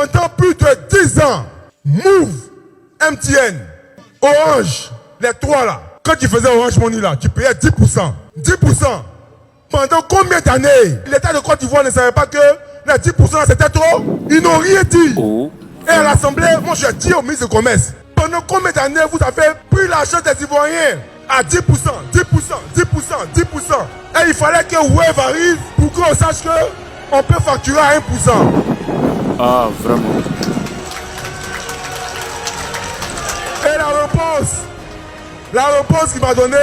Pendant plus de 10 ans, Move, MTN, Orange, les trois là, quand tu faisais Orange Money là, tu payais 10%. 10%. Pendant combien d'années l'État de Côte d'Ivoire ne savait pas que les 10% là c'était trop? Ils n'ont rien dit. Et à l'Assemblée, moi je dis au ministre du Commerce, pendant combien d'années vous avez pris l'argent des Ivoiriens à 10%, 10%, 10%, 10%. Et il fallait que Wave arrive pour qu'on sache qu'on peut facturer à 1%. Ah, vraiment. Et la réponse qu'il m'a donnée,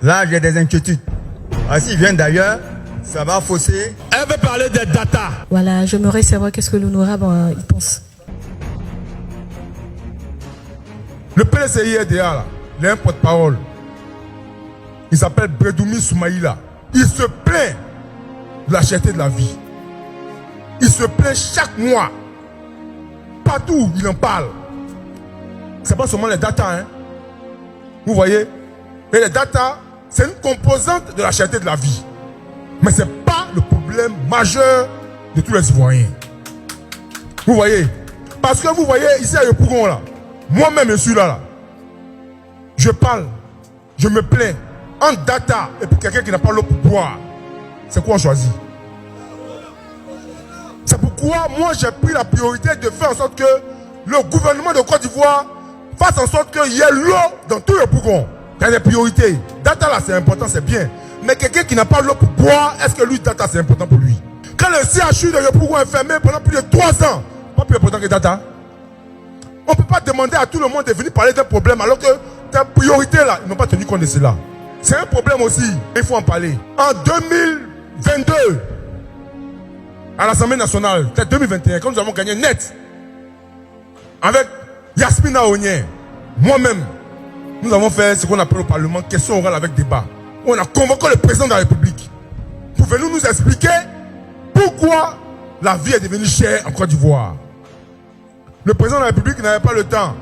là, j'ai des inquiétudes. S'ils viennent d'ailleurs, ça va fausser. elle veut parler des data. Voilà, j'aimerais savoir qu'est-ce que l'honorable il pense. Le PDCI-EDA, là, il a un porte-parole. Il s'appelle Bredoumi Soumaïla. Il se plaint de la cherté de la vie. Il se plaint chaque mois. Partout, il en parle. Ce n'est pas seulement les data, hein. Vous voyez? Mais les data, c'est une composante de la cherté de la vie. Mais ce n'est pas le problème majeur de tous les Ivoiriens. Vous voyez? Parce que vous voyez, ici à Yopougon, là, moi-même, je suis là. Je parle, je me plains. En data, et puis quelqu'un qui n'a pas l'eau pour boire, c'est quoi on choisit? C'est pourquoi moi j'ai pris la priorité de faire en sorte que le gouvernement de Côte d'Ivoire fasse en sorte qu'il y ait l'eau dans tout le Bougon. Il y a des priorités. Data là c'est important, c'est bien. Mais quelqu'un qui n'a pas l'eau pour boire, est-ce que lui, data c'est important pour lui? Quand le CHU de Yopougon est fermé pendant plus de 3 ans, pas plus important que data. On ne peut pas demander à tout le monde de venir parler d'un problème alors que tes priorités là, ils n'ont pas tenu compte de cela. C'est un problème aussi, il faut en parler. En 2022, à l'Assemblée nationale, c'est 2021, quand nous avons gagné net, avec Yasmina Onyen, moi-même, nous avons fait ce qu'on appelle au Parlement question orale avec débat. On a convoqué le président de la République. Pouvez-vous nous expliquer pourquoi la vie est devenue chère en Côte d'Ivoire? Le président de la République n'avait pas le temps.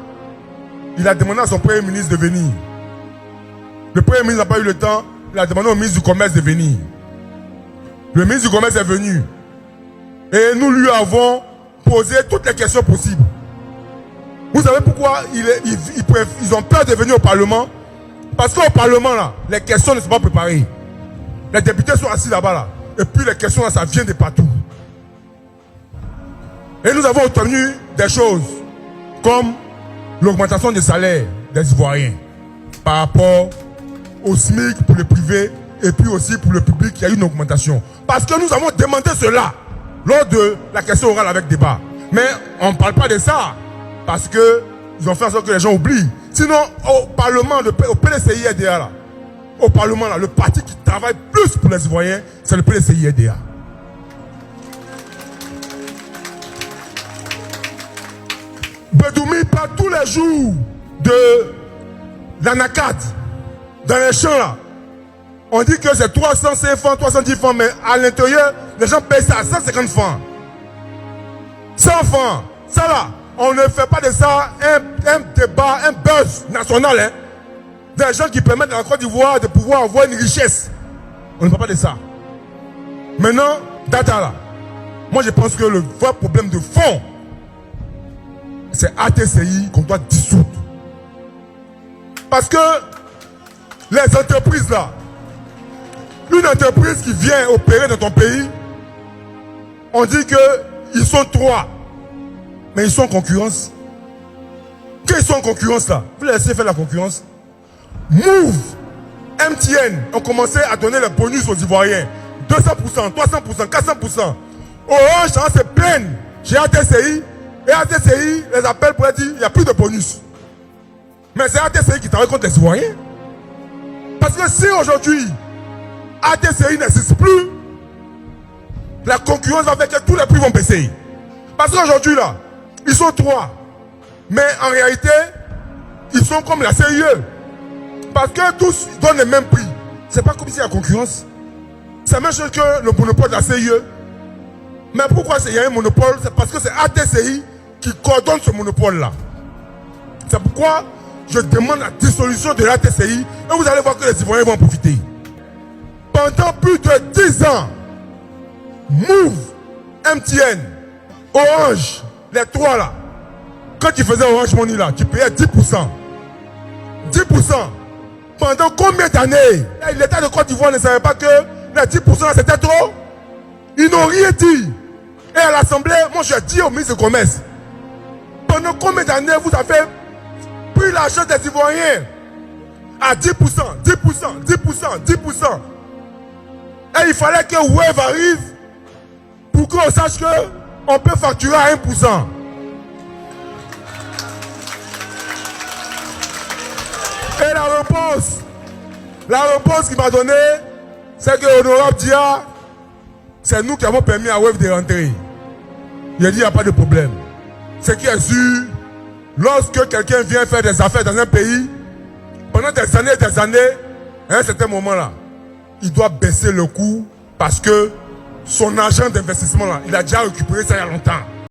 Il a demandé à son premier ministre de venir. Le premier ministre n'a pas eu le temps. Il a demandé au ministre du Commerce de venir. Le ministre du Commerce est venu. Et nous lui avons posé toutes les questions possibles. Vous savez pourquoi ils ont peur de venir au Parlement? Parce qu'au Parlement, là, les questions ne sont pas préparées. Les députés sont assis là-bas. Là. Et puis les questions, là, ça vient de partout. Et nous avons obtenu des choses comme l'augmentation des salaires des Ivoiriens par rapport au SMIC pour le privé et puis aussi pour le public, il y a eu une augmentation. Parce que nous avons demandé cela lors de la question orale avec débat. Mais on ne parle pas de ça parce qu'ils ont fait en sorte que les gens oublient. Sinon, au Parlement, au PDCI-EDA, là, au Parlement, là, le parti qui travaille plus pour les Ivoiriens, c'est le PDCI-EDA. Bredoumi parle tous les jours de l'anacad dans les champs là. On dit que c'est 305 francs, 310 francs, mais à l'intérieur, les gens payent ça à 150 francs. 100 francs. Ça là, on ne fait pas de ça un débat, un buzz national. Hein. Des gens qui permettent à la Côte d'Ivoire de pouvoir avoir une richesse. On ne parle pas de ça. Maintenant, data là. Moi je pense que le vrai problème de fond, c'est ATCI qu'on doit dissoudre. Parce que les entreprises là, une entreprise qui vient opérer dans ton pays, on dit qu'ils sont 3, mais ils sont en concurrence. Quand ils sont en concurrence là, vous les laissez faire la concurrence. Move, MTN ont commencé à donner les bonus aux Ivoiriens. 200%, 300%, 400%. Orange, ça se plaignent chez ATCI. Et ATCI les appelle pour leur dire il n'y a plus de bonus. Mais c'est ATCI qui travaille contre les Ivoiriens. Parce que si aujourd'hui ATCI n'existe plus, la concurrence va faire que tous les prix vont baisser. Parce qu'aujourd'hui là, ils sont 3. Mais en réalité, ils sont comme la CIE. Parce que tous donnent le même prix. C'est pas comme si il y a concurrence. C'est la même chose que le monopole de la CIE. Mais pourquoi il y a un monopole? C'est parce que c'est ATCI qui coordonne ce monopole-là. C'est pourquoi je demande la dissolution de l'ATCI et vous allez voir que les Ivoiriens vont en profiter. Pendant plus de 10 ans, Move, MTN, Orange, les trois là, quand tu faisais Orange Money là, tu payais 10%. 10%. Pendant combien d'années? L'État de Côte d'Ivoire ne savait pas que les 10% là c'était trop? Ils n'ont rien dit. Et à l'Assemblée, moi je dis au ministre du Commerce, pendant combien d'années vous avez pris l'argent des Ivoiriens à 10%, 10%, 10%, 10%. Et il fallait que Wave arrive pour qu'on sache qu'on peut facturer à 1%. Et la réponse qu'il m'a donnée, c'est que Honorable Dia, c'est nous qui avons permis à Wave de rentrer. Il a dit, il n'y a pas de problème. Ce qui est sûr, lorsque quelqu'un vient faire des affaires dans un pays, pendant des années, à un certain moment là, il doit baisser le coût parce que son argent d'investissement là, il a déjà récupéré ça il y a longtemps.